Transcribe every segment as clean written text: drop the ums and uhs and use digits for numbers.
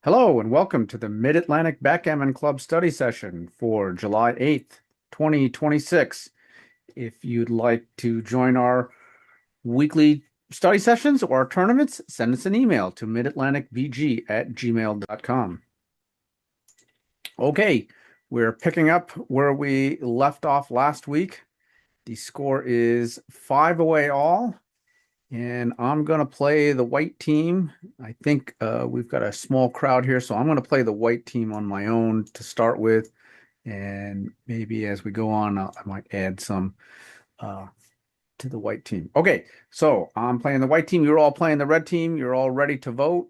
Hello and welcome to the Mid-Atlantic Backgammon Club study session for July 8th, 2026. If you'd like to join our weekly study sessions or our tournaments, send us an email to midatlanticbg@gmail.com. Okay, we're picking up where we left off last week. The score is 5 away all. And I'm going to play the white team. I think we've got a small crowd here, so I'm going to play the white team on my own to start with. And maybe as we go on, I might add some to the white team. Okay, so I'm playing the white team. You're all playing the red team. You're all ready to vote.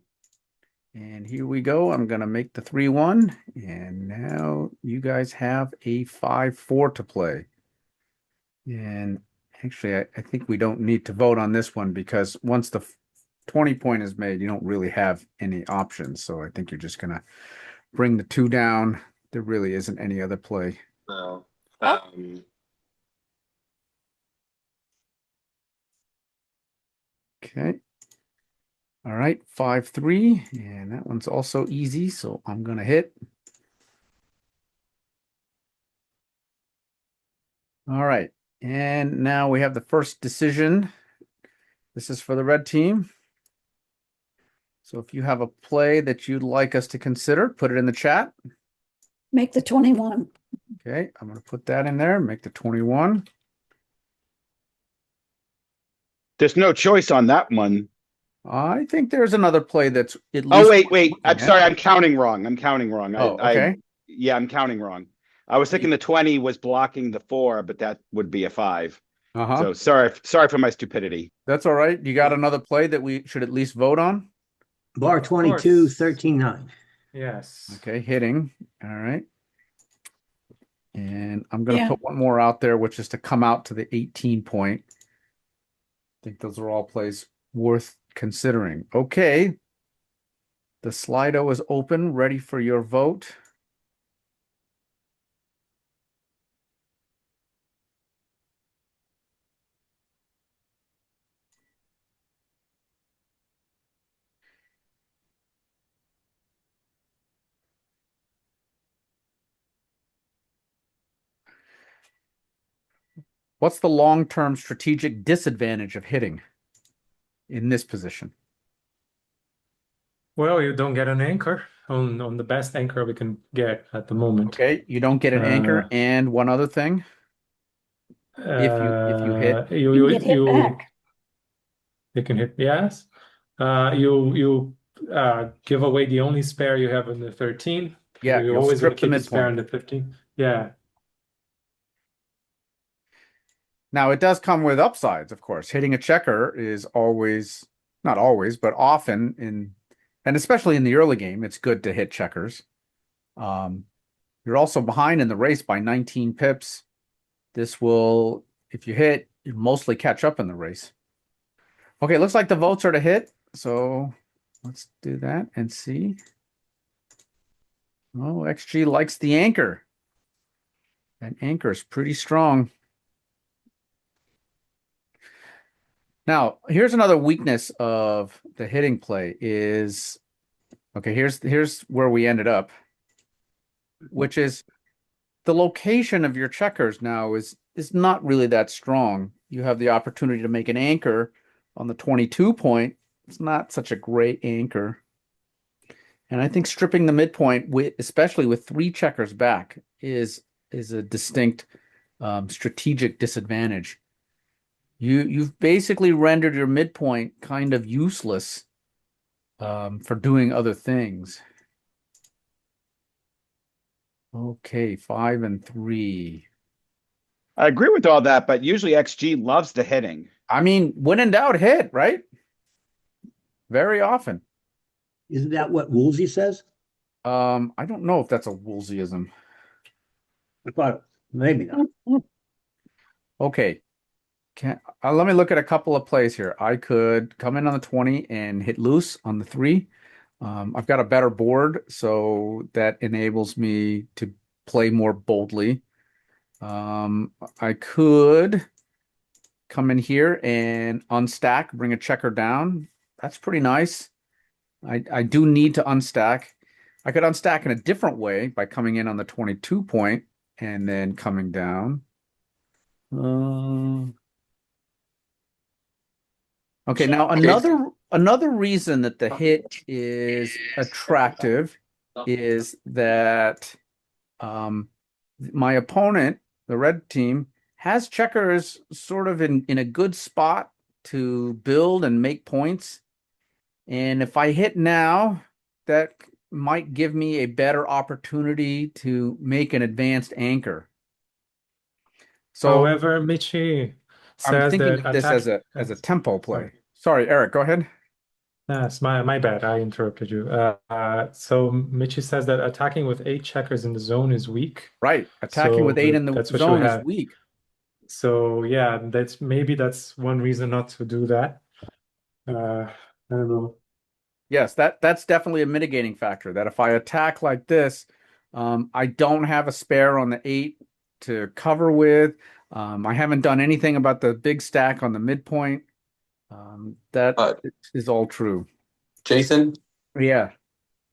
And here we go. I'm going to make the 3-1. And now you guys have a 5-4 to play. And actually, I think we don't need to vote on this one because once the 20 point is made, you don't really have any options. So I think you're just going to bring the 2 down. There really isn't any other play. No. Okay. All right, 5-3. And that one's also easy. So I'm going to hit. All right. And now we have the first decision. This is for the red team. So if you have a play that you'd like us to consider, put it in the chat. Make the 21. Okay, I'm going to put that in there, make the 21. There's no choice on that one. I think there's another play that's at least. Oh, wait. I'm looking sorry. at. I'm counting wrong. I'm counting. Oh, okay. Yeah, I'm counting wrong. I was thinking the 20 was blocking the 4, but that would be a 5. Uh-huh. So sorry for my stupidity. That's all right. You got another play that we should at least vote on? Bar 22, 13-9. Yes. Okay, hitting. All right. And I'm going to Yeah. put one more out there, which is to come out to the 18 point. I think those are all plays worth considering. Okay. The Slido is open, ready for your vote. What's the long-term strategic disadvantage of hitting in this position? Well, you don't get an anchor on the best anchor we can get at the moment. Okay, you don't get an anchor, and one other thing. If you hit, You get hit back. You can hit, yes. You give away the only spare you have in the 13. Yeah, You're you'll always going strip to the keep the spare in midpoint. the 15. Yeah. Now it does come with upsides, of course. Hitting a checker is always, not always, but often and especially in the early game, it's good to hit checkers. You're also behind in the race by 19 pips. This will, if you hit, you mostly catch up in the race. Okay, looks like the votes are to hit. So let's do that and see. Oh, XG likes the anchor. That anchor is pretty strong. Now, here's another weakness of the hitting play is, okay, here's where we ended up, which is the location of your checkers now is not really that strong. You have the opportunity to make an anchor on the 22 point. It's not such a great anchor. And I think stripping the midpoint, especially with 3 checkers back, is a distinct strategic disadvantage. You've basically rendered your midpoint kind of useless for doing other things. Okay, 5 and 3. I agree with all that, but usually XG loves the hitting. I mean, when in doubt, hit, right? Very often. Isn't that what Woolsey says? I don't know if that's a Woolseyism. I thought maybe not. Okay. Let me look at a couple of plays here. I could come in on the 20 and hit loose on the 3. I've got a better board, so that enables me to play more boldly. I could come in here and unstack, bring a checker down. That's pretty nice. I do need to unstack. I could unstack in a different way by coming in on the 22 point and then coming down. Okay, now another reason that the hit is attractive is that my opponent, the red team, has checkers sort of in a good spot to build and make points. And if I hit now, that might give me a better opportunity to make an advanced anchor. So However, Michi I'm says thinking that of this as a tempo play. Sorry, Eric, go ahead. That's my bad. I interrupted you. So Michi says that attacking with 8 checkers in the zone is weak. Right. Attacking with So 8 in the that's what you zone is have. weak. So yeah, that's one reason not to do that. I don't know. Yes, that's definitely a mitigating factor. That if I attack like this, I don't have a spare on the 8 to cover with. I haven't done anything about the big stack on the midpoint. That Uh, is all true. Jason, Yeah.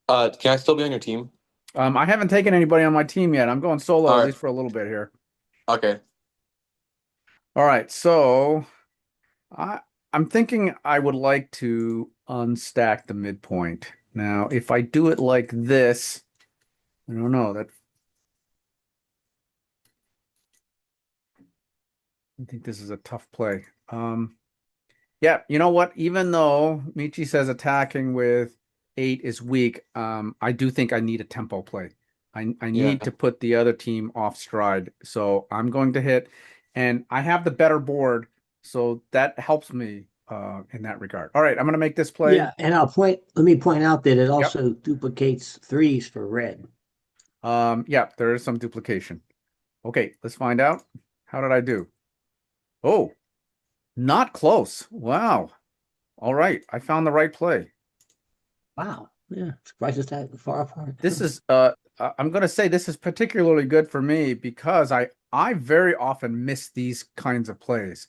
can I still be on your team? I haven't taken anybody on my team yet. I'm going solo All at right. least for a little bit here. Okay. All right, so I'm thinking I would like to unstack the midpoint. Now, if I do it like this, I don't know that. I think this is a tough play. Yeah, you know what? Even though Michi says attacking with 8 is weak, I do think I need a tempo play. I need Yeah. to put the other team off stride. So I'm going to hit, and I have the better board, so that helps me in that regard. All right, I'm going to make this play. Yeah, and let me point out that it Yep. also duplicates threes for red. Yeah, there is some duplication. Okay, let's find out. How did I do? Oh, not close. Wow. All right, I found the right play. Wow. Yeah, surprised it's that far apart. This is I'm going to say this is particularly good for me because I very often miss these kinds of plays.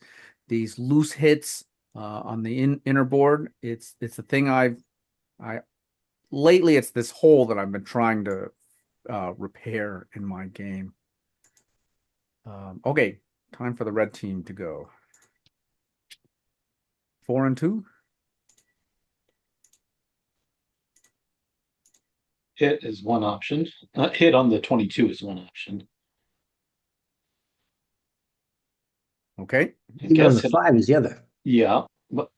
These loose hits on the inner board. It's the thing I lately it's this hole that I've been trying to repair in my game. Okay, time for the red team to go. 4 and 2. Hit is one option. Hit on the 22 is one option. Okay. I Even on guess the 5 is the other. yeah, but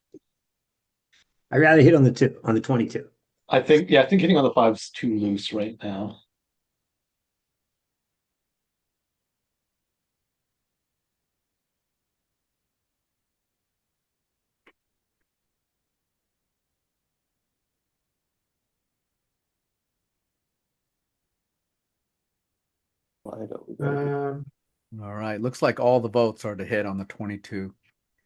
I'd rather hit on the 2, on the 22. I think hitting on the 5 is too loose right now. Um, All right. Looks like all the votes are to hit on the 22.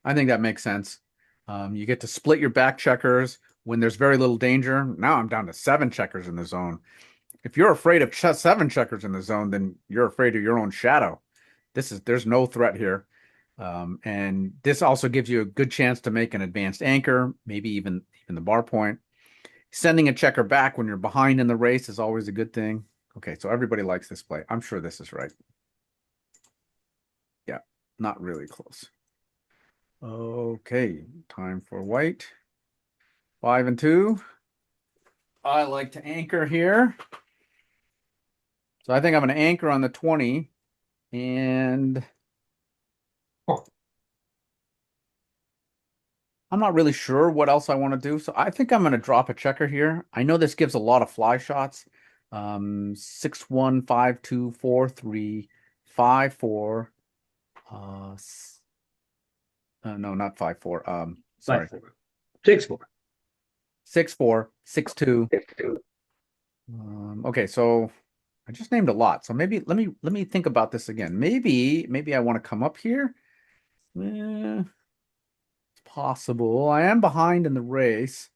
I think that makes sense. You get to split your back checkers when there's very little danger. Now I'm down to 7 checkers in the zone. If you're afraid of 7 checkers in the zone, then you're afraid of your own shadow. There's no threat here. And this also gives you a good chance to make an advanced anchor, maybe even the bar point. Sending a checker back when you're behind in the race is always a good thing. Okay, so everybody likes this play. I'm sure this is right. Yeah, not really close. Okay, time for white. 5 and 2. I like to anchor here. So I think I'm going to anchor on the 20 and I'm not really sure what else I want to do. So I think I'm going to drop a checker here. I know this gives a lot of fly shots. 6, 1, 5, 2, 4, 3, 5, 4. No, not 5, 4. Sorry. 5, 4. 6, 4. 6, 4, 6, 2. Okay, so I just named a lot. So maybe let me think about this again. Maybe I want to come up here. It's possible. I am behind in the race.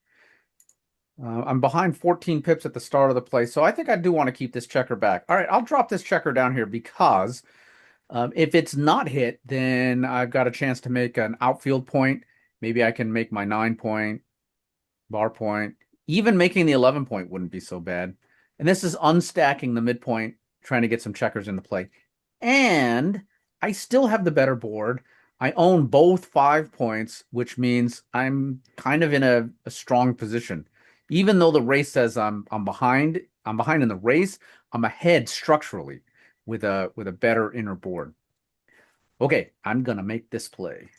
I'm behind 14 pips at the start of the play, so I think I do want to keep this checker back. All right, I'll drop this checker down here because if it's not hit, then I've got a chance to make an outfield point. Maybe I can make my 9 point, bar point. Even making the 11 point wouldn't be so bad. And this is unstacking the midpoint, trying to get some checkers into play. And I still have the better board. I own both 5 points, which means I'm kind of in a strong position. Even though the race says I'm behind in the race, I'm ahead structurally with a better inner board. Okay, I'm gonna make this play.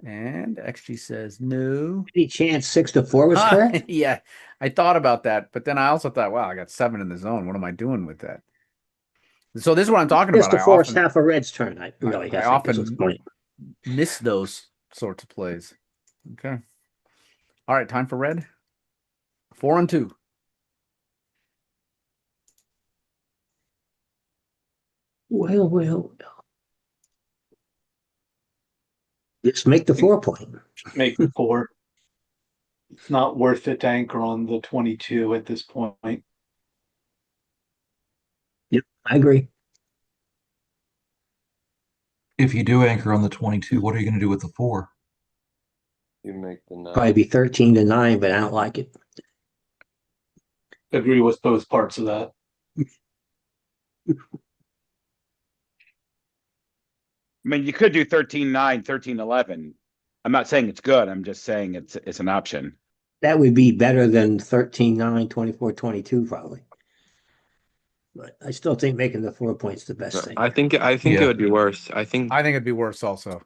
And XG says no. Any chance 6 to 4 was correct? Yeah, I thought about that, but then I also thought, wow, I got 7 in the zone. What am I doing with that? So this is what I'm talking 6 about. to 4 is half a red's turn. I really I guess often- this point. miss those sorts of plays. Okay. All right, time for red. 4 and 2. Well. Just make the 4 point. Make the 4. It's not worth it to anchor on the 22 at this point. Yep, I agree. If you do anchor on the 22, what are you going to do with the 4? You make the 9. Probably be 13 to 9, but I don't like it. Agree with both parts of that. I mean, you could do 13-9, 13-11. I'm not saying it's good. I'm just saying it's an option. That would be better than 13-9, 24-22 probably. But I still think making the 4 points the best thing. I think it Yeah. would be worse. I think I think it'd be worse also.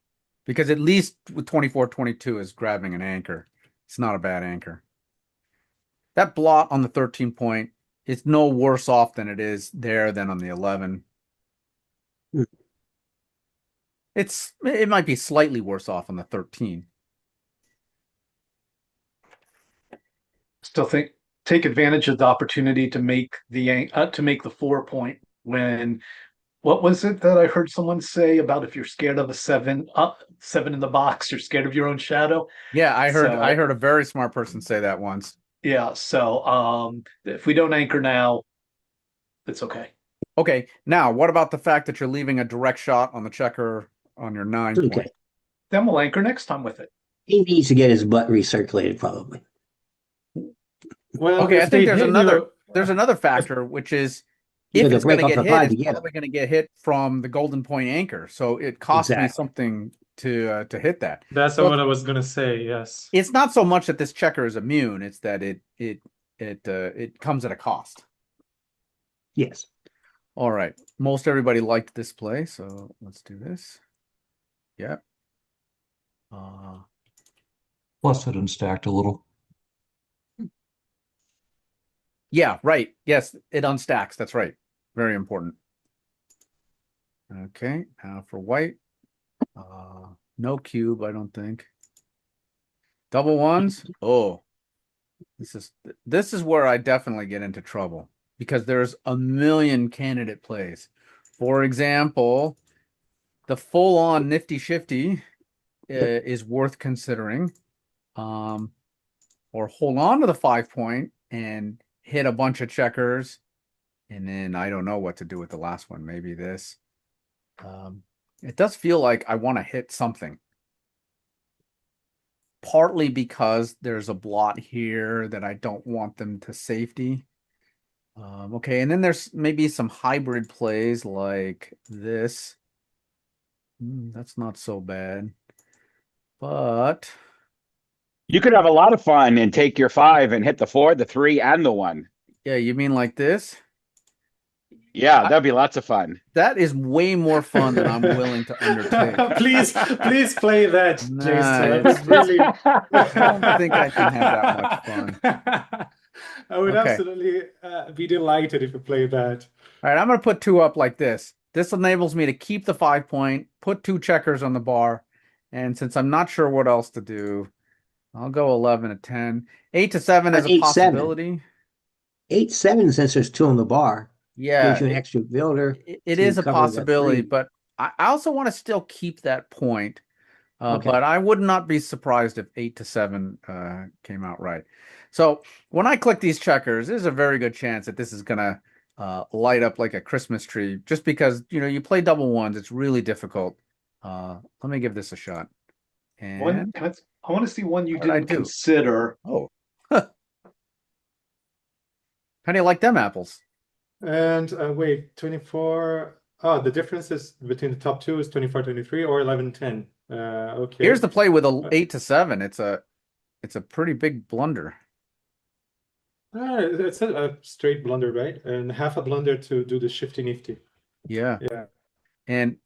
Because at least with 24-22 is grabbing an anchor. It's not a bad anchor. That blot on the 13 point is no worse off than it is there than on the 11. Hmm. It might be slightly worse off on the 13. Still think take advantage of the opportunity to make the 4 point when what was it that I heard someone say about if you're scared of a 7 in the box, you're scared of your own shadow. Yeah, I So- heard a very smart person say that once. Yeah, so if we don't anchor now, it's okay. Okay, now what about the fact that you're leaving a direct shot on the checker on your 9 Okay. point? Then we'll anchor next time with it. He needs to get his butt recirculated probably. Well, Okay, if I think they there's hit another factor, which is You if gotta it's going break to off get the 5 hit, to it's get probably going to get hit from the golden point anchor. So it costs me Exactly. something to hit that. That's So what I was gonna say. Yes. it's not so much that this checker is immune; it's that it comes at a cost. Yes. All right, most everybody liked this play, so let's do this. Yep. Plus, it unstacked a little. Yeah, right. Yes, it unstacks. That's right. Very important. Okay, now for white. No cube, I don't think. Double ones. Oh, this is where I definitely get into trouble because there's a million candidate plays. For example, the full-on nifty shifty is worth considering. Or hold on to the 5 point and hit a bunch of checkers. And then I don't know what to do with the last one. Maybe this. It does feel like I want to hit something. Partly because there's a blot here that I don't want them to safety. Okay, and then there's maybe some hybrid plays like this. That's not so bad. But You could have a lot of fun and take your 5 and hit the 4, the 3, and the 1. yeah, you mean like this? Yeah, that'd be lots of fun. That is way more fun than I'm willing to undertake. Please play that, Nah, Jason. That it's- was really. I don't think I can have that much fun. I would Okay. absolutely be delighted if you play that. All right, I'm going to put 2 up like this. This enables me to keep the 5 point, put 2 checkers on the bar, and since I'm not sure what else to do, I'll go 11 to 10. 8 to 7 is a 8-7. possibility. 8-7 since there's 2 on the bar. Yeah, Gives you an extra builder. it to is a cover that possibility, 3. but I also want to still keep that point. Okay. But I would not be surprised if 8 to 7 came out right. So when I click these checkers, there's a very good chance that this is going to light up like a Christmas tree, just because you play double ones. It's really difficult. Let me give this a shot. And I want to see one you What did I didn't do? consider. oh, how do you like them apples? And wait, 24. Oh, the difference is between the top two is 24, 23 or 11, 10. Okay. Here's the play with a 8 to 7. It's a pretty big blunder. It's a straight blunder, right? And half a blunder to do the shifty nifty. Yeah. Yeah. And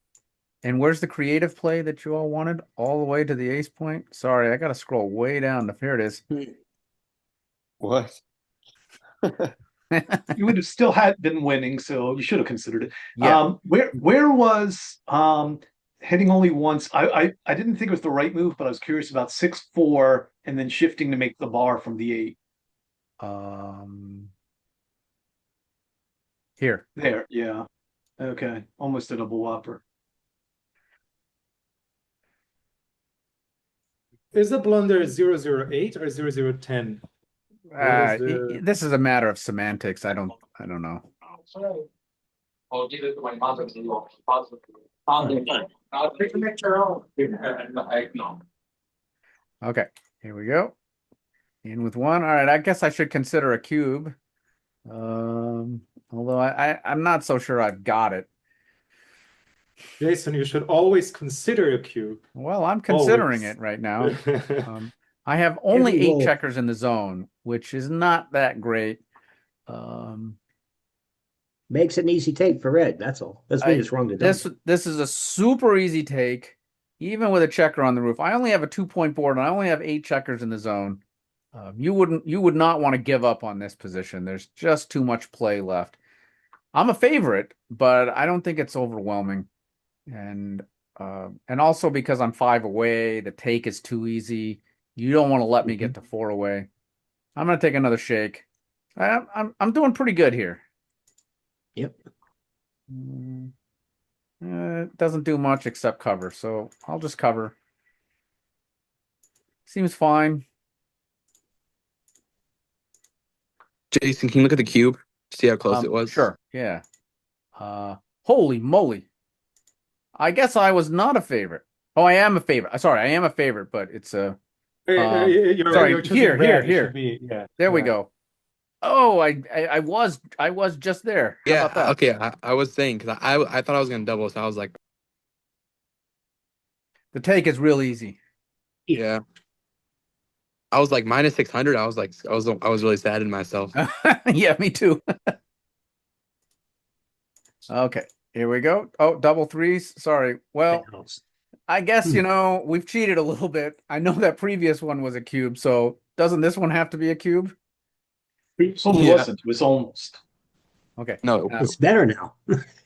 where's the creative play that you all wanted? All the way to the ace point? Sorry, I gotta scroll way down. Here it is. What? You would have still had been winning, so you should have considered it. Yeah. Where was hitting only once? I didn't think it was the right move, but I was curious about 6-4 and then shifting to make the bar from the 8. Here. There, yeah. Okay. Almost a double whopper. Is the blunder 008 or 0010? What is the- This is a matter of semantics. I don't know. I'll give it to my mother in law. I'll take a picture of no. Okay, here we go. In with one. All right, I guess I should consider a cube. Although I'm not so sure I've got it. Jason, you should always consider a cube. Well, I'm considering Always. it right now. I have only Every 8 roll. checkers in the zone, which is not that great. Um, Makes it an easy take for red. That's all. That's me just wrong to this is a super easy take, even with a checker on the roof. I only have a 2-point board, and I only have 8 checkers in the zone. You would not want to give up on this position. There's just too much play left. I'm a favorite, but I don't think it's overwhelming, and also because I'm 5 away, the take is too easy. You don't want to let me get to 4 away. I'm gonna take another shake. I'm doing pretty good here. Yep. It doesn't do much except cover, so I'll just cover. Seems fine. Jason, can you look at the cube? See how close it was? Sure, yeah. Holy moly. I guess I was not a favorite. Oh, I am a favorite. Sorry, I am a favorite, but it's a You're choosing here, red. It here. should be, yeah. There we Yeah. go. Oh, I was just there. How Yeah, about that? okay. I was saying because I thought I was gonna double, so I was like, The take is real easy. yeah. I was like minus 600. I was like, I was really sad in myself. Yeah, me too. Okay, here we go. Oh, double threes. Sorry. Well, I guess, we've cheated a little bit. I know that previous one was a cube, so doesn't this one have to be a cube? It Yeah. wasn't. It was almost. Okay. No, It's better now.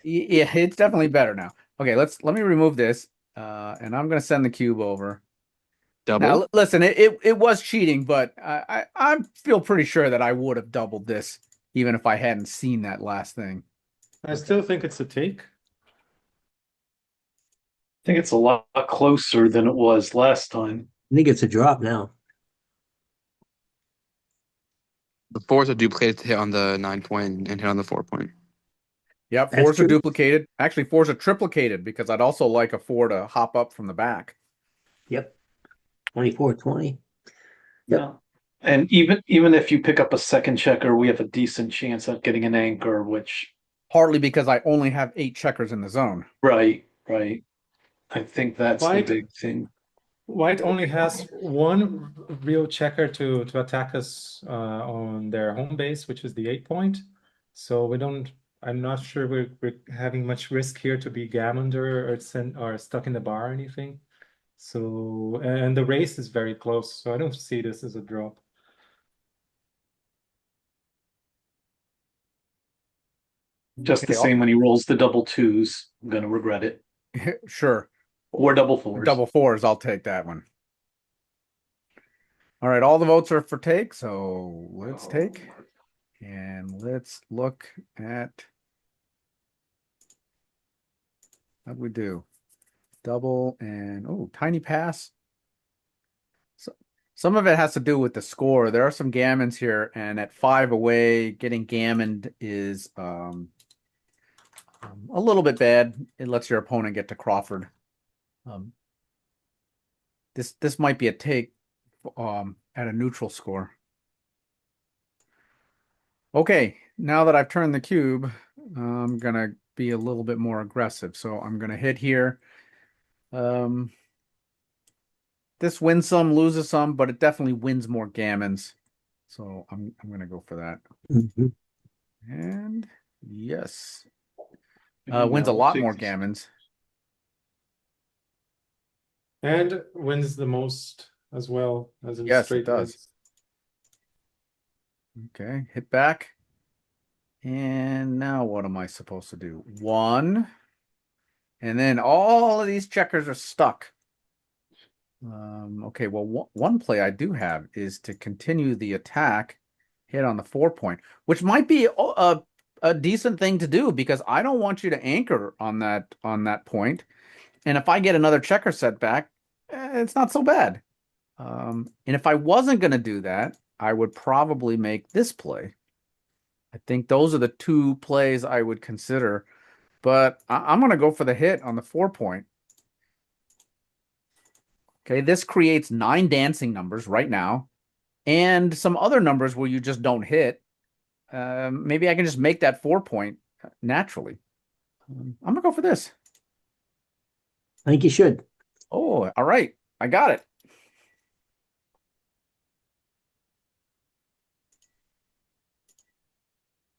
Yeah, it's definitely better now. Okay, let me remove this, and I'm gonna send the cube over. double. Now, listen, it was cheating, but I feel pretty sure that I would have doubled this even if I hadn't seen that last thing. I still think it's a take. I think it's a lot closer than it was last time. I think it's a drop now. The fours are duplicated to hit on the 9-point and hit on the 4-point. Yep, That's fours are true. duplicated. Actually, fours are triplicated because I'd also like a 4 to hop up from the back. Yep. 24-20. Yep. Yeah. And even if you pick up a second checker, we have a decent chance of getting an anchor, which Partly because I only have 8 checkers in the zone. right. I think that's White- the big thing. White only has one real checker to attack us on their home base, which is the 8-point. So I'm not sure we're having much risk here to be gammoned or stuck in the bar or anything. So, and the race is very close, so I don't see this as a drop. Just the Okay, same when he rolls the double twos, I'm gonna regret it. Sure. Or double fours. Double fours, I'll take that one. All right, all the votes are for take, so let's take. And let's look at what we do. Double and tiny pass. So some of it has to do with the score. There are some gammons here, and at 5 away, getting gammoned is a little bit bad. It lets your opponent get to Crawford. This might be a take at a neutral score. Okay, now that I've turned the cube, I'm gonna be a little bit more aggressive. So I'm gonna hit here. This wins some, loses some, but it definitely wins more gammons. So I'm gonna go for that. Mhm. And yes, And wins a we'll lot take more this. gammons. And wins the most as well as in Yes, it straight does. wins. Okay, hit back. And now what am I supposed to do? One. And then all of these checkers are stuck. Okay, well, one play I do have is to continue the attack, hit on the 4 point, which might be a decent thing to do because I don't want you to anchor on that point. And if I get another checker setback, it's not so bad. And if I wasn't going to do that, I would probably make this play. I think those are the two plays I would consider, but I'm going to go for the hit on the 4 point. Okay, this creates 9 dancing numbers right now, and some other numbers where you just don't hit. Maybe I can just make that 4 point naturally. I'm gonna go for this. I think you should. Oh, all right, I got it.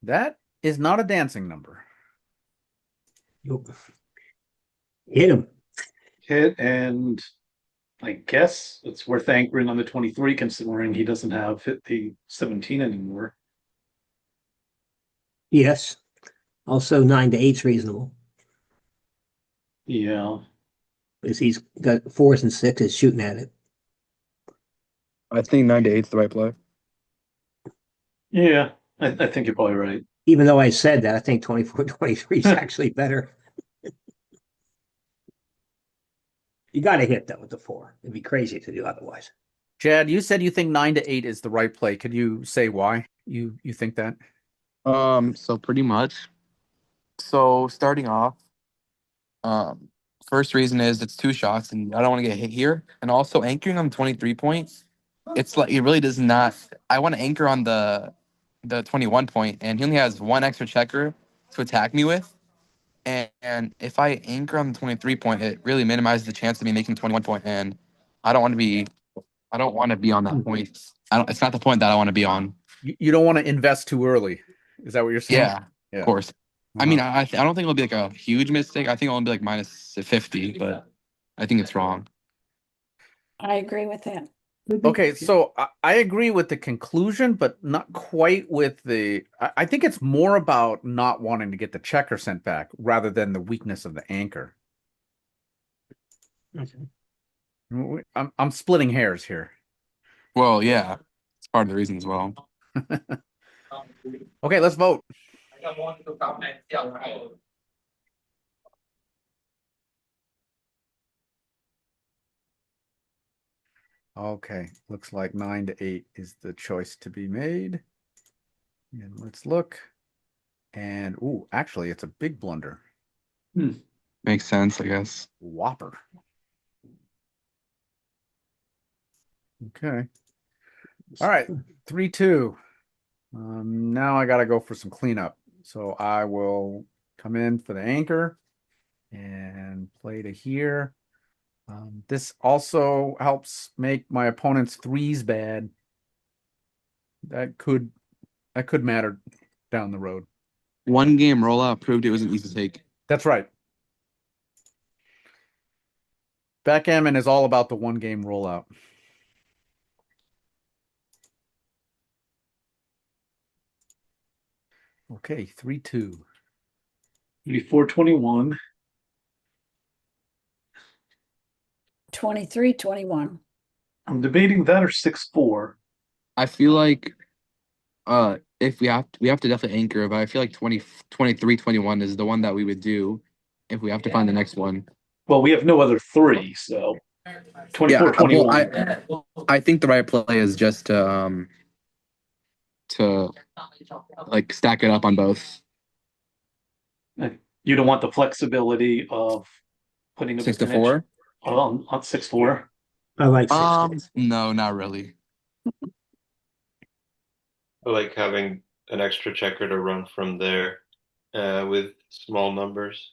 That is not a dancing number. You hit him. Hit, and I guess it's worth anchoring on the 23 considering he doesn't have hit the 17 anymore. Yes. Also, 9 to 8's reasonable Yeah. because he's got 4s and 6s shooting at it. I think 9 to 8 is the right play. Yeah, I think you're probably right. Even though I said that, I think 24-23 is actually better. You got to hit that with the 4. It'd be crazy to do otherwise. Chad, you said you think 9 to 8 is the right play. Could you say why you think that? So pretty much. So starting off, um, first reason is it's 2 shots and I don't want to get hit here. And also anchoring on 23 points, it's like it really does not. I want to anchor on the 21 point, and he only has one extra checker to attack me with. And if I anchor on the 23 point, it really minimizes the chance of me making 21 point. And I don't want to be I don't want to be on that point. It's not the point that I want to be on. You don't want to invest too early. Is that what you're saying? Yeah, Yeah. of course. I mean, I don't think it'll be like a huge mistake. I think it'll be like minus 50, but I think it's wrong. I agree with that. Okay, so I agree with the conclusion, but not quite with the. I think it's more about not wanting to get the checker sent back rather than the weakness of the anchor. I'm splitting hairs here. Well, yeah, it's part of the reason as well. Okay, let's vote. Okay, looks like 9 to 8 is the choice to be made. And let's look. And ooh, actually, it's a big blunder. Makes sense, I guess. Whopper. Okay. All right, 3-2. Now I gotta go for some cleanup. So I will come in for the anchor and play to here. This also helps make my opponent's threes bad. That could matter down the road. One game rollout proved it was an easy take. That's right. Backgammon is all about the one game rollout. Okay, 3-2. 421. 23-21. I'm debating that or 6-4. I feel like if we have to definitely anchor, but I feel like 23, 21 is the one that we would do if we have to find the next one. Well, we have no other 3, so 24, 21. I think the right play is just to like stack it up on both. You don't want the flexibility of putting a 6 to percentage 4. on 6-4. I like 6. No, not really. I like having an extra checker to run from there with small numbers.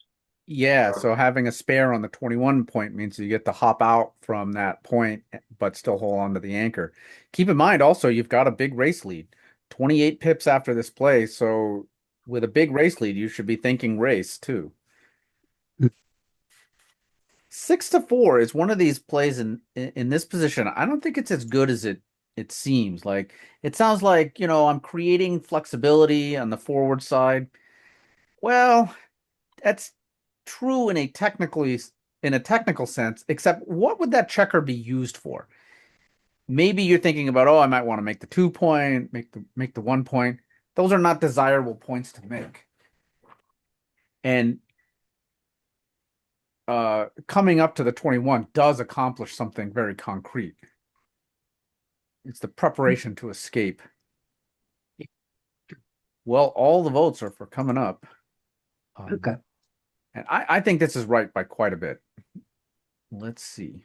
Yeah, so having a spare on the 21 point means you get to hop out from that point, but still hold on to the anchor. Keep in mind also, you've got a big race lead, 28 pips after this play. So with a big race lead, you should be thinking race too. 6 to 4 is one of these plays in this position. I don't think it's as good as it seems. Like it sounds like, I'm creating flexibility on the forward side. Well, that's true in a technical sense, except what would that checker be used for? Maybe you're thinking about, oh, I might want to make the 2 point, make the 1 point. Those are not desirable points to make. And coming up to the 21 does accomplish something very concrete. It's the preparation to escape. Well, all the votes are for coming up. Okay. And I think this is right by quite a bit. Let's see.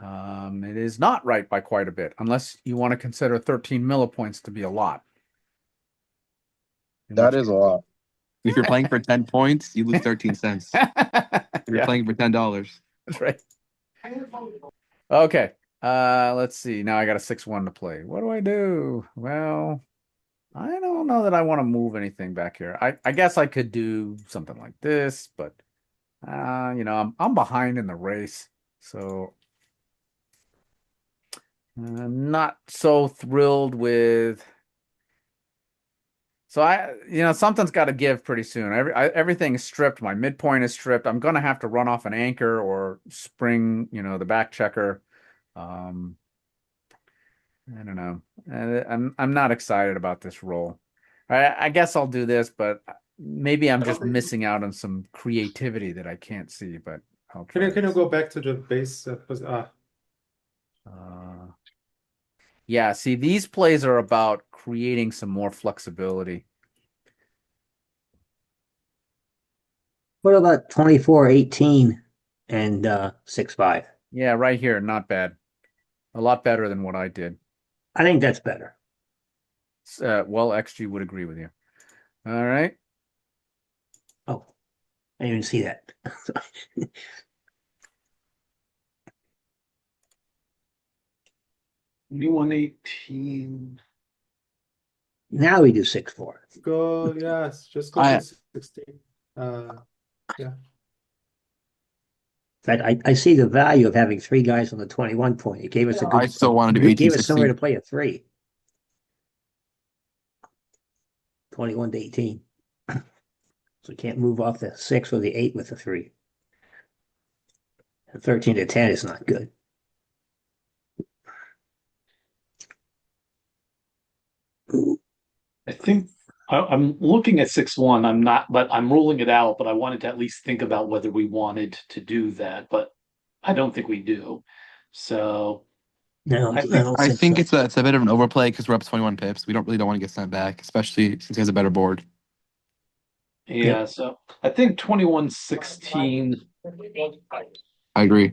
It is not right by quite a bit, unless you want to consider 13 millipoints to be a lot. That is a lot. If you're playing for 10 points, you lose 13 cents. If you're Yeah, playing for $10. that's right. Okay. Let's see. Now I got a 6-1 to play. What do I do? Well, I don't know that I want to move anything back here. I guess I could do something like this, but I'm behind in the race, so I'm not so thrilled with. So something's got to give pretty soon. Everything is stripped. My midpoint is stripped. I'm gonna have to run off an anchor or spring, the back checker. Um, I don't know. I'm not excited about this roll. I guess I'll do this, but maybe I'm just missing out on some creativity that I can't see. But I'll Can try you this. go back to the base? Yeah, see, these plays are about creating some more flexibility. What about 24-18 and 6-5? Yeah, right here, not bad. A lot better than what I did. I think that's better. Well, XG would agree with you. All right. Oh, I didn't even see that. 21-18. Now we do 6-4. Go, yes, just go I- to 16. Yeah. In fact, I see the value of having three guys on the 21 point. It gave us a good. I still want to do It 18, gave us somewhere to 16. play a 3. 21-18. So we can't move off the 6 or the 8 with the 3. And 13-10 is not good. I think I'm looking at 6-1. I'm not, but I'm ruling it out. But I wanted to at least think about whether we wanted to do that. But I don't think we do. So No, I think I don't I think think so. it's a bit of an overplay because we're up 21 pips. We don't want to get sent back, especially since he has a better board. yeah. So I think 21-16. I agree.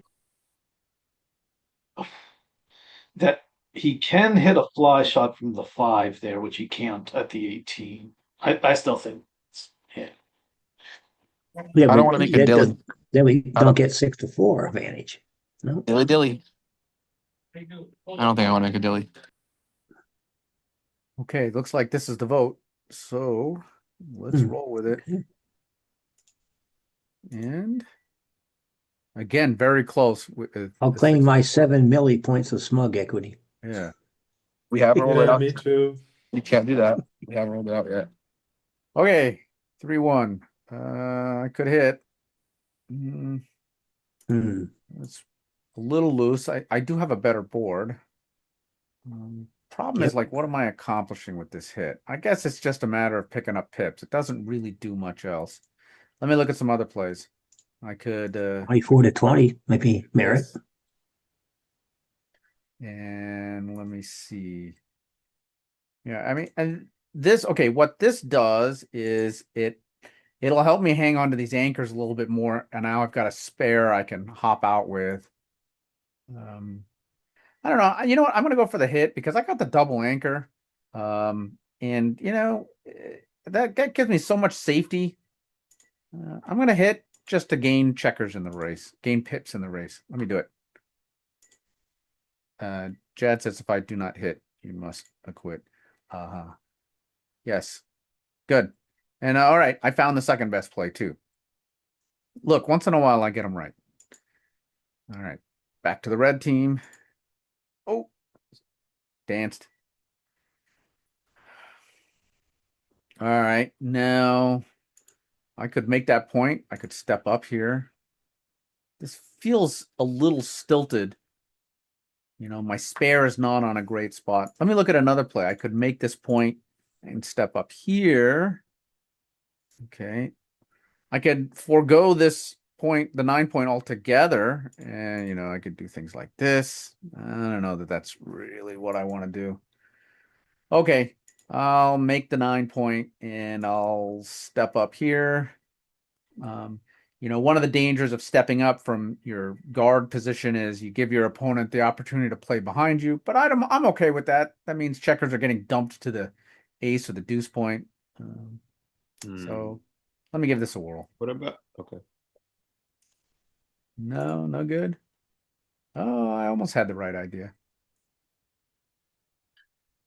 That he can hit a fly shot from the 5 there, which he can't at the 18. I still think, yeah. Yeah, I don't but want to make a that dilly. does- then we I don't don't- get 6-4 advantage. No. Dilly dilly. I don't think I want to make a dilly. Okay, looks like this is the vote. So let's roll with it. Okay. And again, very close with I'll the claim 6. my 7 milli points of smug equity. Yeah. We haven't rolled it Yeah, out. me too. You can't do that. We haven't rolled it out yet. Okay, 3-1. I could hit. Mm, Hmm. It's a little loose. I do have a better board. Problem is, Yep. like, what am I accomplishing with this hit? I guess it's just a matter of picking up pips. It doesn't really do much else. Let me look at some other plays. I could 24-20 might be merit. yes. And let me see. Yeah, I mean, and this, okay, what this does is it'll help me hang on to these anchors a little bit more, and now I've got a spare I can hop out with. I don't know. You know what? I'm gonna go for the hit because I got the double anchor. And that gives me so much safety. I'm gonna hit just to gain checkers in the race, gain pips in the race. Let me do it. Jad says if I do not hit, you must acquit. Yes. Good. And all right, I found the second best play too. Look, once in a while I get them right. All right, back to the red team. Oh, danced. All right, now I could make that point. I could step up here. This feels a little stilted. My spare is not on a great spot. Let me look at another play. I could make this point and step up here. Okay. I could forego this point, the 9 point altogether. And, I could do things like this. I don't know that that's really what I want to do. Okay. I'll make the 9 point and I'll step up here. One of the dangers of stepping up from your guard position is you give your opponent the opportunity to play behind you, but I'm okay with that. That means checkers are getting dumped to the ace or the deuce point. So let me give this a whirl. What about okay? No good. Oh, I almost had the right idea.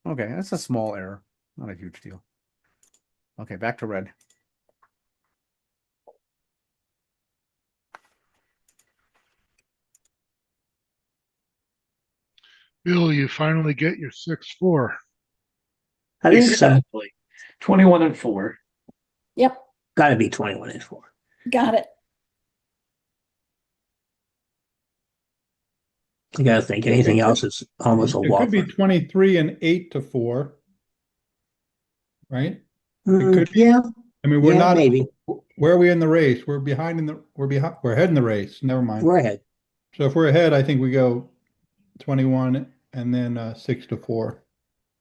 Okay, that's a small error, not a huge deal. Okay, back to red. Bill, you finally get your 6-4. I think so. Exactly. 21 and 4. Yep, Got to be 21 and 4. got it. You got to think anything else is almost a It could be walk. 23 and 8 to 4, right? Yeah, I mean, we're yeah, not. maybe. Where are we in the race? We're behind we're ahead in the race. Never mind. We're ahead. So if we're ahead, I think we go 21 and then 6 to 4.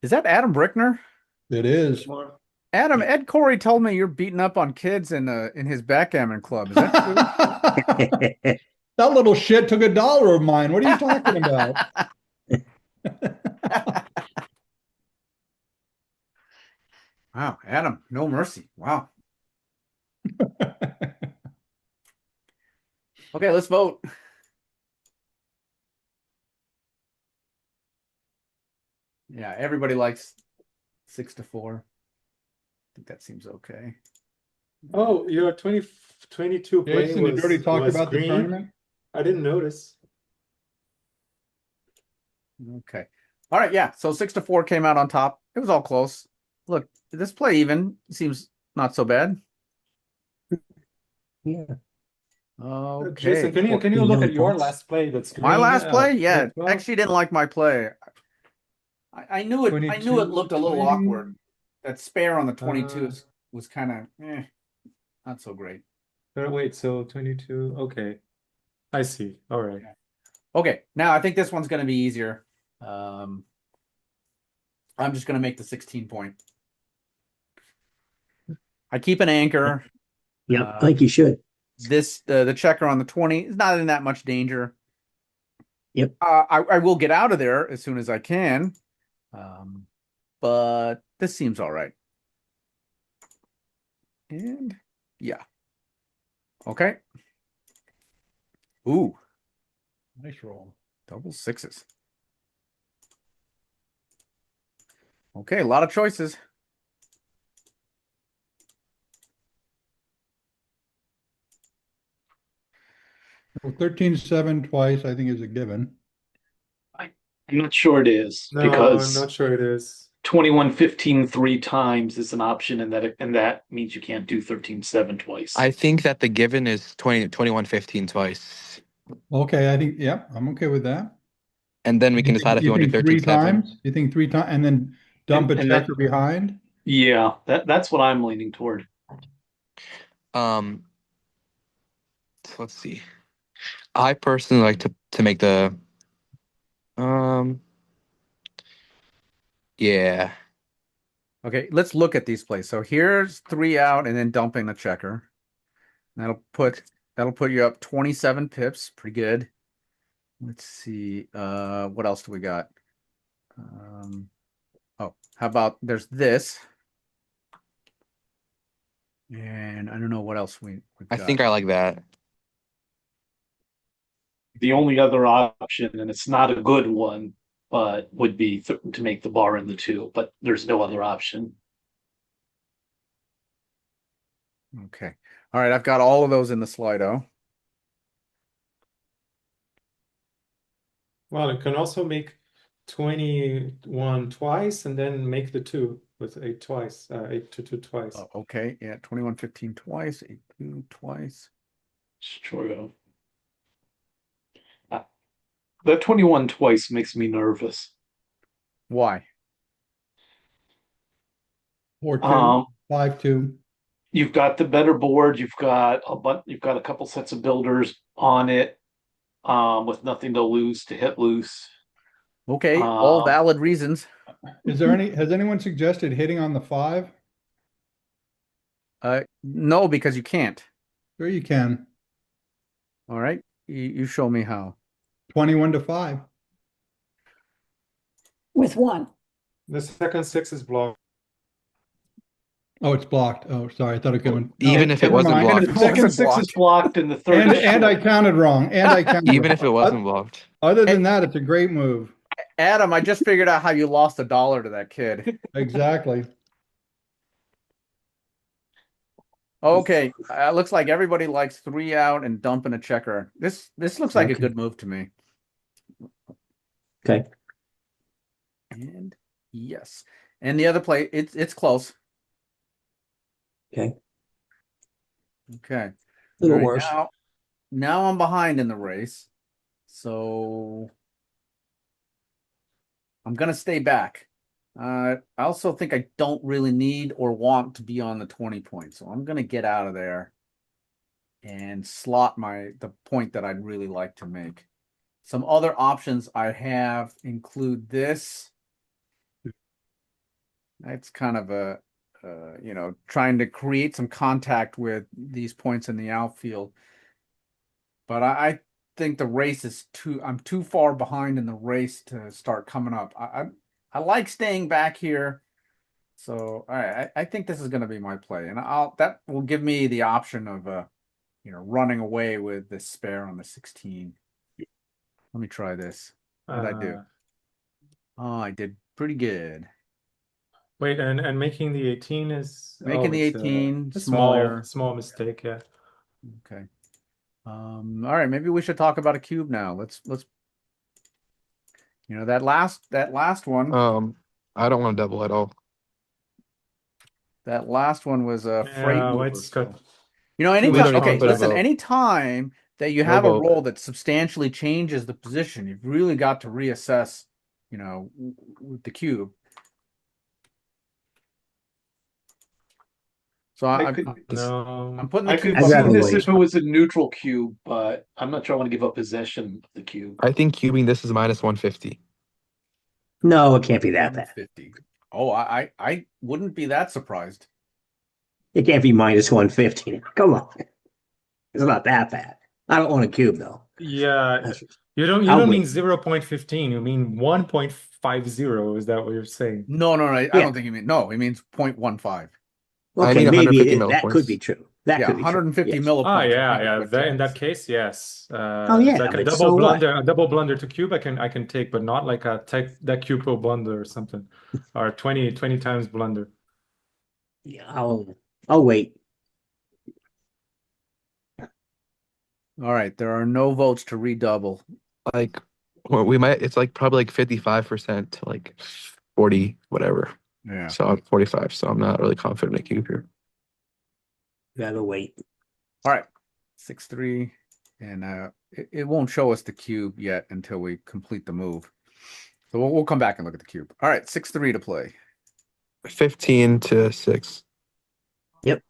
Is that Adam Brickner? It is. Adam, Ed Corey told me you're beating up on kids in his backgammon club. Is that true? That little shit took $1 of mine. What are you talking about? Wow, Adam, no mercy. Wow. Okay, let's vote. Yeah, everybody likes 6 to 4. I think that seems okay. Oh, your 22 play Jason, did you already talk was about the green? tournament? I didn't notice. Okay. All right, yeah. So 6 to 4 came out on top. It was all close. Look, this play even seems not so bad. Yeah. Okay. Jason, can you look at your last play? That's My green, last play? Yeah. 12? Actually didn't like my play. I knew it 22, looked a little 20. awkward. That spare on the 22 was kind of not so great. Wait, so 22. Okay. I see. All right. Okay, now I think this one's going to be easier. I'm just going to make the 16 point. I keep an anchor. Yep, I think you should. The checker on the 20 is not in that much danger. Yep. I will get out of there as soon as I can. But this seems all right. And yeah. Okay. Ooh. Nice roll. Double sixes. Okay, a lot of choices. Well, 13-7 twice, I think, is a given. I'm not sure it is No, because I'm not sure it is. 21-15 3 times is an option, and that means you can't do 13-7 twice. I think that the given is 21-15 twice. Okay, I think, yeah, I'm okay with that. And then we can decide if you want to do think 3 13-7. times? You think 3 times and then dump a And checker behind? Yeah, that's what I'm leaning toward. So let's see. I personally like to make the yeah. Okay, let's look at these plays. So here's 3 out and then dumping the checker. That'll put you up 27 pips. Pretty good. Let's see. What else do we got? Oh, how about there's this? And I don't know what else we've I got. think I like that. The only other option, and it's not a good one, but would be to make the bar in the two, but there's no other option. Okay. All right, I've got all of those in the Slido. Well, you can also make 21 twice and then make the two with 8 twice, 8 to 2 twice. Oh, okay, yeah, 21-15 twice, 8-2 twice. It's true. That 21 twice makes me nervous. Why? 4-2, 5-2. You've got the better board. You've got a couple sets of builders on it, with nothing to lose to hit loose. Okay, all valid reasons. Has anyone suggested hitting on the 5? No, because you can't. Sure you can. All right, you show me how. 21-5. With 1. The second 6 is blocked. Oh, it's blocked. Oh, sorry. I thought it going. Even if it never wasn't mind. blocked. The second 6 is blocked, and the third is And I short. counted wrong. And I counted Even if it wrong. wasn't blocked. Other than that, it's a great move. Adam, I just figured out how you lost $1 to that kid. Exactly. Okay, looks like everybody likes 3 out and dumping a checker. This looks like a Okay. good move to me. Okay. And yes, and the other play, it's close. Okay. Okay. A little All right, worse. now I'm behind in the race, so I'm gonna stay back. I also think I don't really need or want to be on the 20 point, so I'm gonna get out of there and slot the point that I'd really like to make. Some other options I have include this. It's kind of a trying to create some contact with these points in the outfield. But I think the race is I'm too far behind in the race to start coming up. I like staying back here. So I think this is going to be my play, and that will give me the option of running away with this spare on the 16. Let me try this. What did I do? Oh, I did pretty good. Wait, and making the 18 is Making the it's 18 a smaller. small mistake, yeah. Okay. All right, maybe we should talk about a cube now. Let's that last one. I don't want to double at all. That last one was a freight mover. It's good. Anytime. don't Okay, even put a listen. vote. Anytime that you No have a vote. roll that substantially changes the position, you've really got to reassess. With the cube. So I'm putting the I cube could up see on this the if it was a neutral cube, but I'm not sure I want to give up possession of the cube. I think cubing this is minus 150. No, it can't be that bad. 50. Oh, I wouldn't be that surprised. It can't be minus 150. Come on. It's not that bad. I don't want a cube though. Yeah, you don't mean 0.15, you mean 1.50. Is that what you're saying? No, I don't think he means he means 0.15. I Okay, need maybe 150 that could be millipoints. true. That could be 150 true. Yes. millipoints. In that case, yes. Yeah, Like a but double so what? blunder, a double blunder to cube, I can take, but not like that cube pro blunder or something, or 20 times blunder. Yeah, I'll wait. All right, there are no votes to redouble. Like, well, we might. It's like probably like 55% to like 40, whatever. Yeah. So I'm 45. So I'm not really confident in a cube here. Gotta wait. All right, 6-3, and it won't show us the cube yet until we complete the move. So we'll come back and look at the cube. All right, 6-3 to play. 15 to 6. Yep.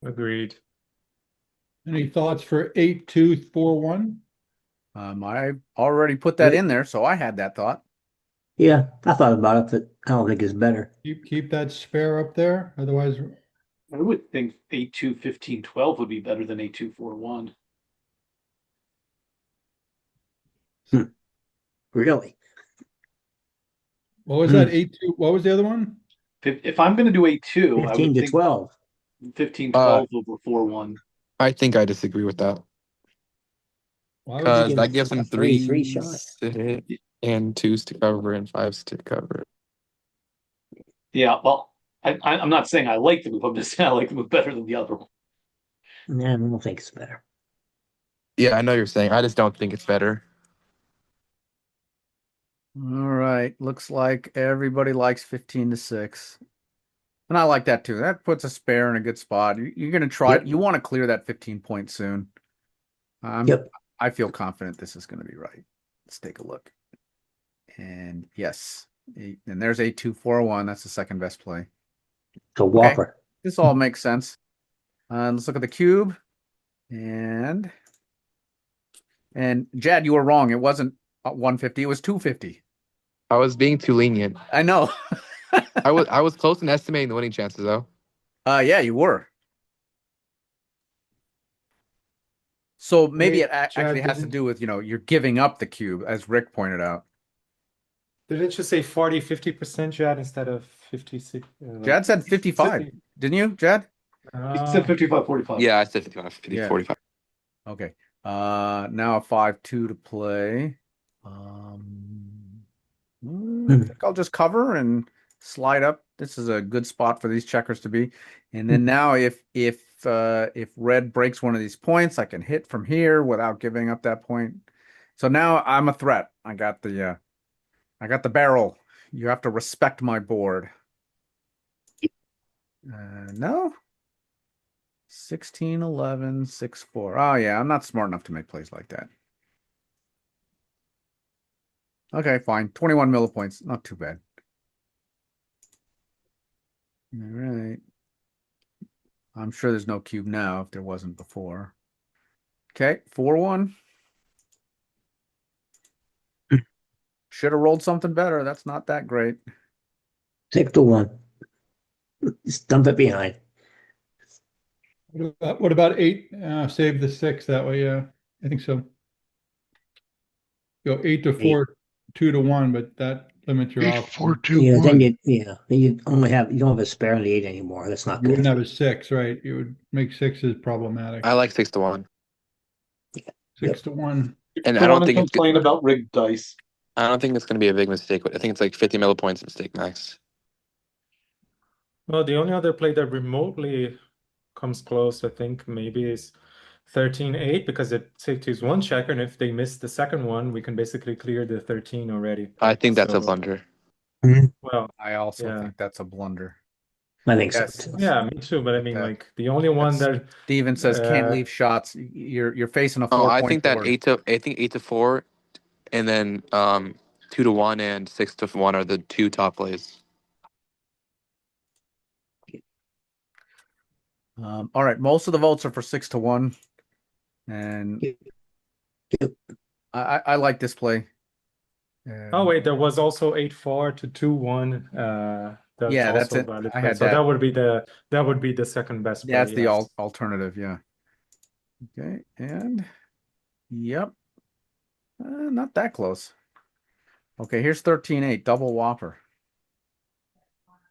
Agreed. Any thoughts for 8-2-4-1? I already put that in there, so I had that thought. Yeah, I thought about it, but I don't think it's better. Keep that spare up there. Otherwise, I would think 8-2, 15-12 would be better than 8-2, 4-1. Really? What was that? 8-2? What was the other one? If I'm going to do 8-2, I 15 would to think 12. 15-12 over 4-1. I think I disagree with that Why would you because give that gives them a 3-3 shot? threes to hit and twos to cover and fives to cover. Yeah, well, I'm not saying I like the move. I'm just saying I like the move better than the other one. Nah, I don't think it's better. Yeah, I know you're saying. I just don't think it's better. All right. Looks like everybody likes 15 to 6. And I like that too. That puts a spare in a good spot. You're going to try. Yep. You want to clear that 15 points soon. Yep. I feel confident this is going to be right. Let's take a look. And yes. And there's 8-2-4-1. That's the second best play. So Okay. Whopper. This all makes sense. Let's look at the cube. And Jad, you were wrong. It wasn't 150. It was 250. I was being too lenient. I know. I was close in estimating the winning chances though. Yeah, you were. So maybe Wait, it actually Chad, has to do with, you're giving up the cube, as Rick pointed out. Didn't you say 40-50%, Chad, instead of 56? Jad said 55, didn't you, Jad? He said 55-45. Yeah, I said 55, 50, Yeah. 45. Okay. Now a 5-2 to play. I think I'll just cover and slide up. This is a good spot for these checkers to be. And then now if red breaks one of these points, I can hit from here without giving up that point. So now I'm a threat. I got the barrel. You have to respect my board. No. 16, 11, 6, 4. Oh yeah, I'm not smart enough to make plays like that. Okay, fine. 21 millipoints. Not too bad. All right. I'm sure there's no cube now if there wasn't before. Okay, 4-1. Should have rolled something better. That's not that great. 6-1. Just dump it behind. What about 8? Save the 6 that way. Yeah, I think so. Go 8-4, 2-1, but that limits your option. 8-4-2-1. Then you don't have a spare on the 8 anymore. That's not You wouldn't good. have a 6, right? You would make 6s problematic. I like 6-1. 6-1. And I don't think it's complain about rigged dice. I don't think it's going to be a big mistake. I think it's like 50 millipoints mistake max. Well, the only other play that remotely comes close, I think, maybe is 13-8 because it saves one checker, and if they miss the second one, we can basically clear the 13 already. I think that's a So, blunder. well, I also yeah. think that's a blunder. I think Yes. so too. Yeah, me too. But I mean, That- like the only one that Steven says can't uh, leave shots. You're facing a Oh, 4-point I think that board. 8-4, and then 2-1 and 6-1 are the two top plays. All right, most of the votes are for 6-1, and I like this play. oh wait, there was also 8-4 to 2-1. That's Yeah, that's also it. valid I play. had So that. that would be the second best play. That's the yes. alternative. Yeah. Okay, and yep, not that close. Okay, here's 13-8, double whopper.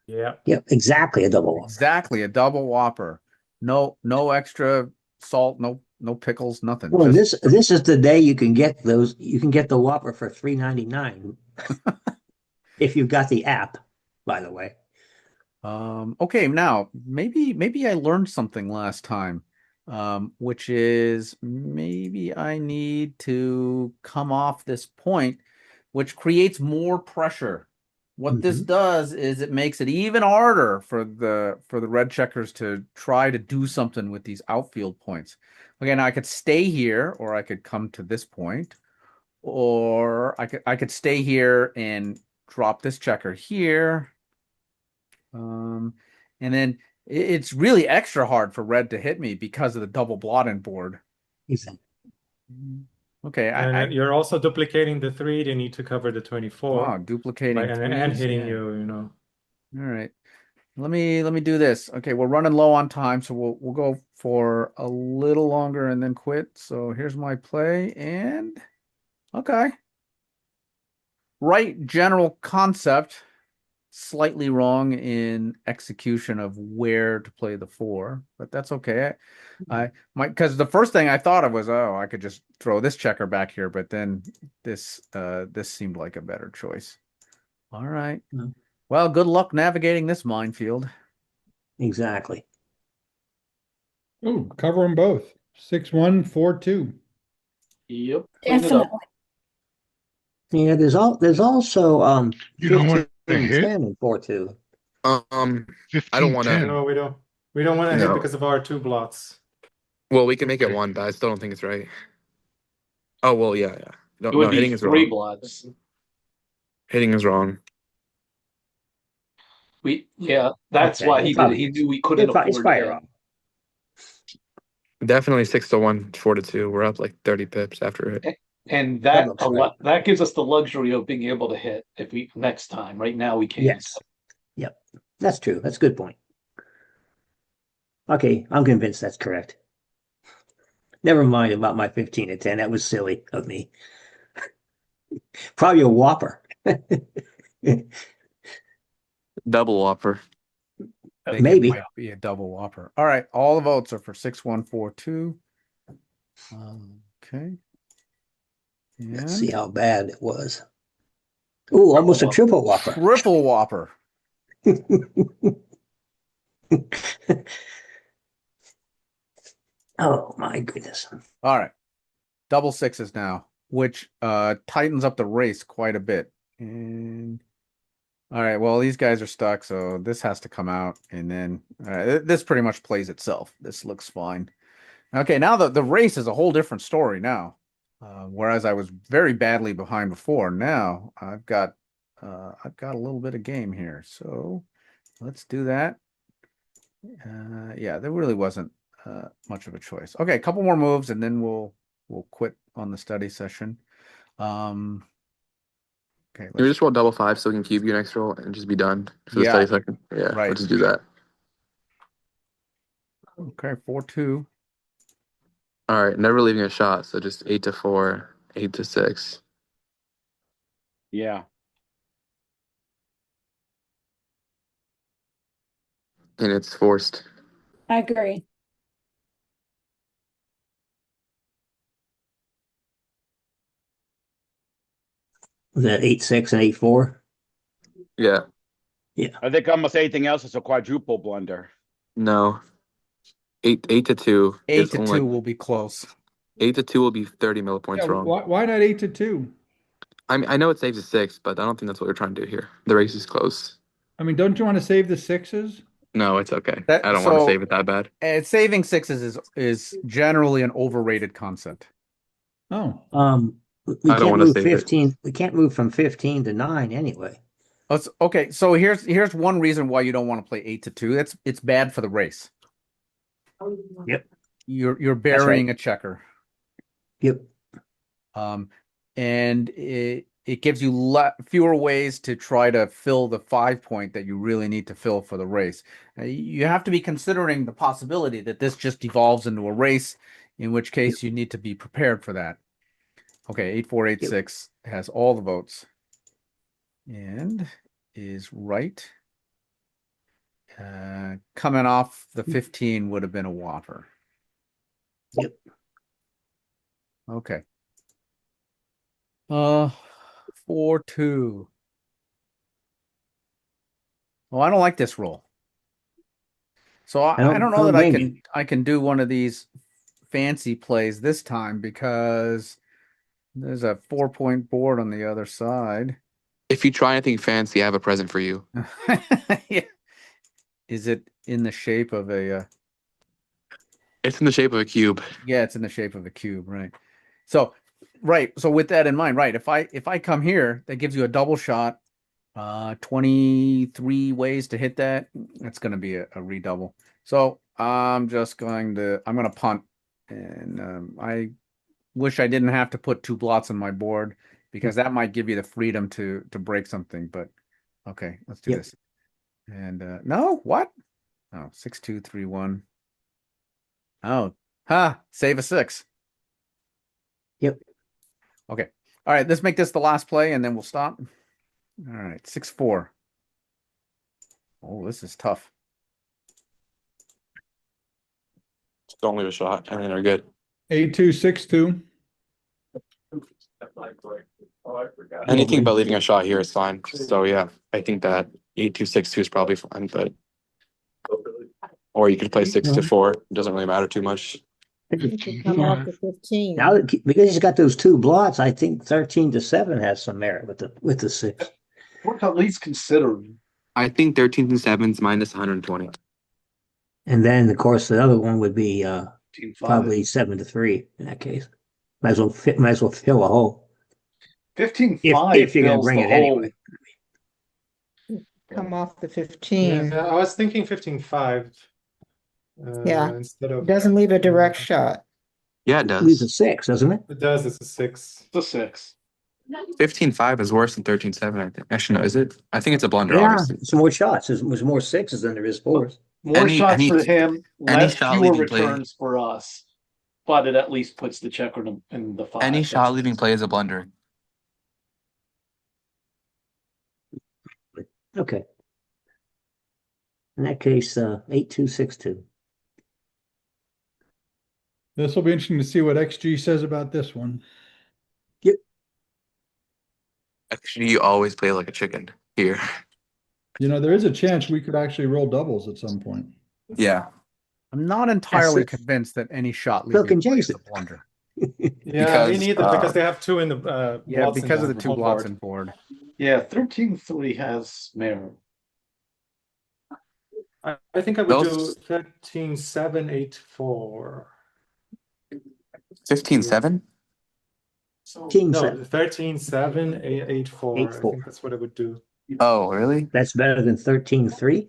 Yeah. Yep, exactly a double whopper. Exactly a double whopper. No extra salt, no pickles, nothing. Well, Just this is the day you can get those. You can get the Whopper for $3.99 if you've got the app. By the way, okay, now maybe I learned something last time, which is maybe I need to come off this point, which creates more pressure. What this does is it makes it even harder for the red checkers to try to do something with these outfield points. Okay, now I could stay here, or I could come to this point, or I could stay here and drop this checker here. And then it's really extra hard for red to hit me because of the double blotting board. exactly. Okay, And you're also duplicating the 3. They need to cover the 24. duplicating and threes, hitting yeah. you, All right. let me do this. Okay, we're running low on time, so we'll go for a little longer and then quit. So here's my play, and okay. Right general concept, slightly wrong in execution of where to play the four, but that's okay. I might, because the first thing I thought of was, oh, I could just throw this checker back here, but then this seemed like a better choice. All right. Mm. Well, good luck navigating this minefield. Exactly. Oh, cover them both. 6-1, 4-2. Yep. Clean it up. Definitely. Yeah, there's also You don't want to 15 hit 10 and 4-2. I don't 15, want to. 10. No, we don't. We don't want to hit No. because of our two blots. Well, we can make it Okay. one, but I still don't think it's right. Oh well, yeah. No, It would be hitting is 3 wrong. blots. Hitting is wrong. That's Okay, why it he did it. probably He is. knew we couldn't It's afford probably to. wrong. Definitely 6-1, 4-2. We're up like 30 pips after it. And That looks right. that gives us the luxury of being able to hit if we next time. Right now we can't. Yes. Yep. That's true. That's a good point. Okay, I'm convinced that's correct. Never mind about my 15 and 10. That was silly of me. Probably a whopper. Double whopper. Think Maybe. it might be a double whopper. All right, all the votes are for 6-1-4-2. Okay. Let's And see how bad it was. Ooh, almost a triple whopper. triple whopper. Oh my goodness. All right. Double sixes now, which tightens up the race quite a bit. And all right, well, these guys are stuck, so this has to come out, and then this pretty much plays itself. This looks fine. Okay, now the race is a whole different story now. Whereas I was very badly behind before, now I've got a little bit of game here. So let's do that. Yeah, there really wasn't much of a choice. Okay, a couple more moves, and then we'll quit on the study session. Okay, You just roll double five so we can keep you next roll and just be done for the study session. Yeah, right. let's just do that. Okay, 4-2. All right, never leaving a shot. So just 8-4, 8-6. Yeah. And it's forced. I agree. Was that 8-6 and 8-4? Yeah. Yeah. I think almost anything else is a quadruple blunder. No. 8-2. 8-2 will be close. 8-2 will be 30 millipoints wrong. Why not 8-2? I know it saves a 6, but I don't think that's what we're trying to do here. The race is close. I mean, don't you want to save the sixes? No, it's okay. I don't want to save it that bad. Saving sixes is generally an overrated concept. Oh. We I don't can't want to move save 15. it. We can't move from 15 to 9 anyway. Okay, so here's one reason why you don't want to play 8-2. It's bad for the race. Yep. You're burying a checker. Yep. And it gives you fewer ways to try to fill the 5-point that you really need to fill for the race. You have to be considering the possibility that this just evolves into a race, in which case you need to be prepared for that. Okay, 8-4, 8-6 has all the votes and is right. Coming off the 15 would have been a whopper. Yep. Okay. 4-2. Oh, I don't like this roll. So I don't know that I can do one of these fancy plays this time because there's a 4-point board on the other side. If you try anything fancy, I have a present for you. Yeah. Is it in the shape of a It's in the shape of a cube. Yeah, it's in the shape of a cube, right? So with that in mind, right, if I come here, that gives you a double shot, 23 ways to hit that. That's going to be a redouble. So I'm going to punt, and I wish I didn't have to put 2 blots on my board because that might give you the freedom to break something. But okay, let's do this. And no, what? Oh, 6-2-3-1. Oh, save a 6. Yep. Okay. All right, let's make this the last play and then we'll stop. All right, 6-4. Oh, this is tough. Don't leave a shot, and then they're good. 8-2-6-2. Anything but leaving a shot here is fine. So yeah, I think that 8-2-6-2 is probably fine, but or you could play 6-4. It doesn't really matter too much. Come off the 15. Now, because he's got those two blots, I think 13-7 has some merit with the 6. Worth at least considering. I think 13-7 is minus 120. And then, of course, the other one would be Team 5. probably 7-3 in that case. Might as well fill a hole. 15-5 if you're gonna fills bring the it hole. anyway. Come off the 15. Yeah, I was thinking 15-5. Yeah. Instead of Doesn't leave a direct shot. Yeah, it Leaves a does. 6, doesn't it? it does. It's a 6. The 6. 15-5 is worse than 13-7, I think. Actually, no, is it? I think it's a blunder, Yeah, obviously. it's more shots. There's more 6s than there is 4s. More shots for him, less shot fewer leaving play. returns for us. But it at least puts the checker in the 5. Any shot leaving play is a blunder. Okay. In that case, 8-2-6-2. This will be interesting to see what XG says about this one. Actually, you always play like a chicken here. You know, there is a chance we could actually roll doubles at some point. Yeah. I'm not entirely That's it. convinced that any shot Look leaving and play is Jason. a blunder. Yeah, Because, me neither, because they have 2 in the Yeah, blots in because of the 2 home blots board. in board. Yeah, 13-3 has merit. I think I would Those- do 13-7-8-4. 15-7? No, 13-7. 13-7-8-4. I 8-4. think that's what I would do. Oh, really? That's better than 13-3.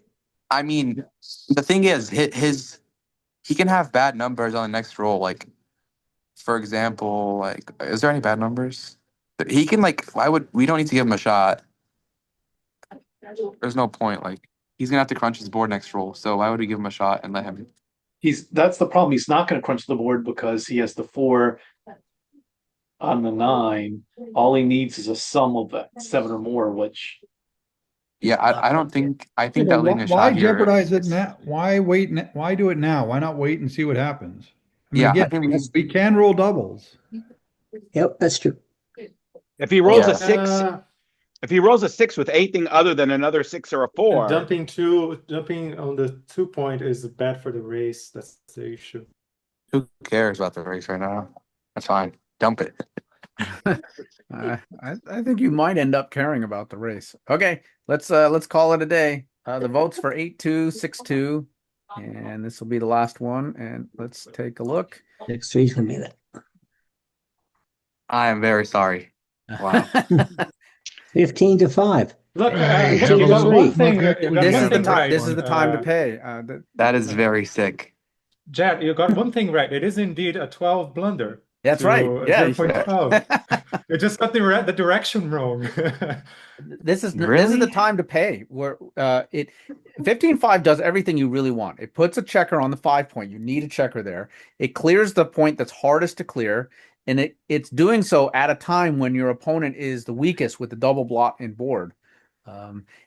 I mean, the thing is, he can have bad numbers on the next roll. Like, for example, like, is there any bad numbers? He can we don't need to give him a shot. There's no point. Like, he's gonna have to crunch his board next roll. So why would we give him a shot and let him? That's the problem. He's not going to crunch the board because he has the 4 on the 9. All he needs is a sum of 7 or more, which Yeah, I don't think. I think that leaving a Why shot here. jeopardize it now? Why wait? Why do it now? Why not wait and see what happens? I mean, Yeah, again, I think we can roll doubles. Yep, that's true. If he rolls Yeah. a 6, if he rolls a 6 with anything other than another 6 or a 4, And dumping on the 2 point is bad for the race. That's the issue. Who cares about the race right now? That's fine. Dump it. I think you might end up caring about the race. Okay, let's call it a day. The votes for 8-2-6-2, and this will be the last one. And let's take a look. 6-3's gonna be that. I am very sorry. Wow. 15-5. Look, Hey, you got double one three. thing. This You got This one is the thing time. right. This is the time to pay. That is very sick. Jad, you got one thing right. It is indeed a 12 blunder. That's to right. Yeah. 0.12. You just got the direction wrong. This is the Really? time to pay. Where 15-5 does everything you really want. It puts a checker on the 5 point. You need a checker there. It clears the point that's hardest to clear, and it's doing so at a time when your opponent is the weakest with the double blot in board.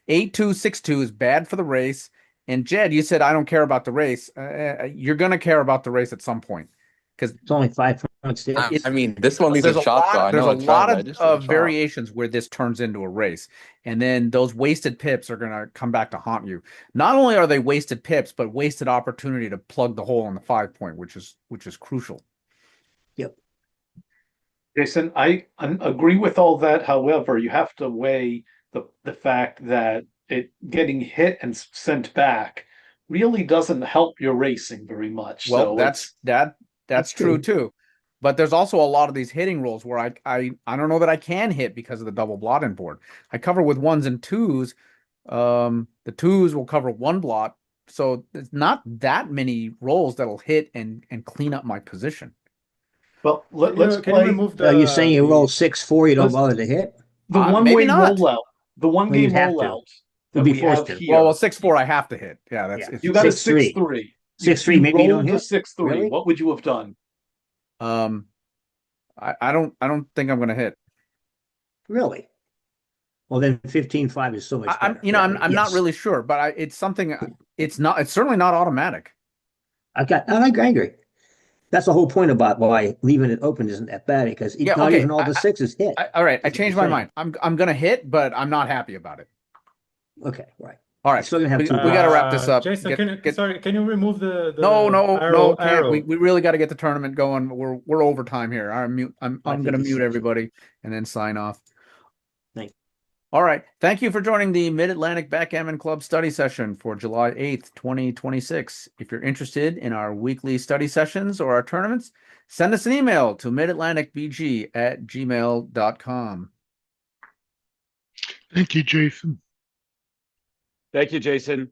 8-2-6-2 is bad for the race. And Jed, you said I don't care about the race. You're gonna care about the race at some point because It's only 5 points difference. I mean, this one leaves there's a shot, so I there's know a it's lot right. I of just leave a shot. variations where this turns into a race, and then those wasted pips are gonna come back to haunt you. Not only are they wasted pips, but wasted opportunity to plug the hole on the 5 point, which is crucial. Yep. Jason, I agree with all that. However, you have to weigh the fact that it getting hit and sent back really doesn't help your racing very much. Well, So that's true too. But there's also a lot of these hitting rolls where I don't know that I can hit because of the double blot in board. I cover with 1s and 2s. The 2s will cover 1 blot, so it's not that many rolls that'll hit and clean up my position. well, let's Can you play remove Are you saying you the- roll 6-4, you don't let's- bother to hit? the one maybe way not. rollout. The one Well, you'd game have to. rollout. that be we have forced to. here. Well, 6-4, I have to hit. Yeah, that's Yeah. it's You got a 6-3. 6-3. 6-3, maybe you don't rolled a hit? 6-3. Really? What would you have done? I don't think I'm gonna hit. Really? Well, then 15-5 is so much better. I'm not Yes. really sure, but it's something. It's certainly not automatic. I agree. That's the whole point about why leaving it open isn't that bad, because Yeah, not okay. even all the sixes hit. All right, I That's what changed you're my saying. mind. I'm gonna hit, but I'm not happy about it. Okay, right. All You're right, still gonna have we, two we got to wrap this up. Jason, can you remove the No, arrow? can't. We really got to get the tournament going. We're overtime here. I'm gonna mute 5:56. everybody and then sign off. Thank you. All right. Thank you for joining the Mid-Atlantic Backgammon Club study session for July 8th, 2026. If you're interested in our weekly study sessions or our tournaments, send us an email to midatlanticbg@gmail.com. Thank you, Jason. Thank you, Jason.